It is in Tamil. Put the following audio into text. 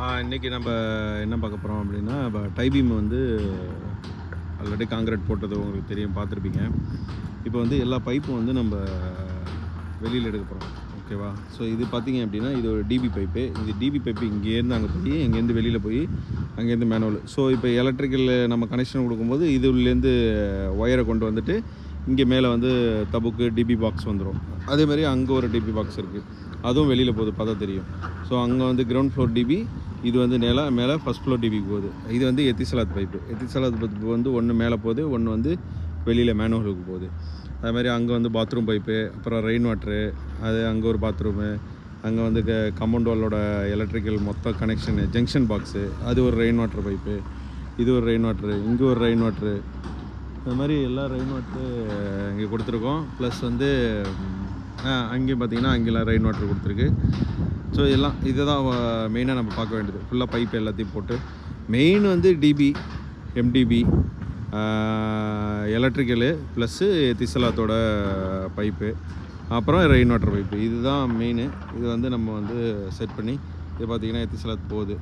இன்றைக்கி நம்ம என்ன பார்க்க போகிறோம் அப்படின்னா, டைபீம் வந்து ஆல்ரெடி காங்கிரீட் போட்டது உங்களுக்கு தெரியும், பார்த்துருப்பீங்க. இப்போ வந்து எல்லா பைப்பும் வந்து நம்ம வெளியில் எடுக்க போகிறோம். ஓகேவா? ஸோ இது பார்த்தீங்க அப்படின்னா, இது ஒரு டிபி பைப்பு. இந்த டிபி பைப்பு இங்கேருந்து அங்கே போய், இங்கேருந்து வெளியில் போய், அங்கேருந்து மேனுவல். ஸோ இப்போ எலக்ட்ரிக்கல் நம்ம கனெக்ஷன் கொடுக்கும்போது இதுலேருந்து ஒயரை கொண்டு வந்துட்டு இங்கே மேலே வந்து தபுக்கு டிபி பாக்ஸ் வந்துடும். அதேமாதிரி அங்கே ஒரு டிபி பாக்ஸ் இருக்குது, அதுவும் வெளியில் போகுது, பார்த்தா தெரியும். ஸோ அங்கே வந்து கிரவுண்ட் ஃப்ளோர் டிபி, இது வந்து மேலே ஃபஸ்ட் ஃப்ளோர் டிபிக்கு போகுது. இது வந்து எத்திசலாத் பைப்பு. எத்திசலாத் பைப்பு வந்து ஒன்று மேலே போகுது, ஒன்று வந்து வெளியில் மேனுவலுக்கு போகுது. அது மாதிரி அங்கே வந்து பாத்ரூம் பைப்பு, அப்புறம் ரெயின் வாட்ரு, அது அங்கே ஒரு பாத்ரூமு, அங்கே வந்து கம்பவுண்ட் வாலோட எலக்ட்ரிக்கல் மொத்த கனெக்ஷனு, ஜங்ஷன் பாக்ஸு, அது ஒரு ரெயின் வாட்டர் பைப்பு, இது ஒரு ரெயின் வாட்ரு, இங்கே ஒரு ரெயின் வாட்ரு, அது மாதிரி எல்லா ரெயின் வாட்ரு இங்கே கொடுத்துருக்கோம். ப்ளஸ் வந்து அங்கேயும் பார்த்திங்கன்னா அங்கெல்லாம் ரெயின் வாட்ரு கொடுத்துருக்கு. ஸோ எல்லாம் இதை தான் மெயினாக நம்ம பார்க்க வேண்டியது. ஃபுல்லாக பைப் எல்லாத்தையும் போட்டு மெயின் வந்து டிபி, எம்டிபி, எலக்ட்ரிக்கலு ப்ளஸ்ஸு எத்திசலாத்தோட பைப்பு, அப்புறம் ரெயின் வாட்டர் பைப்பு. இதுதான் மெயின். இது வந்து நம்ம வந்து செட் பண்ணி இது பார்த்திங்கன்னா எத்திசலாத் போகுது.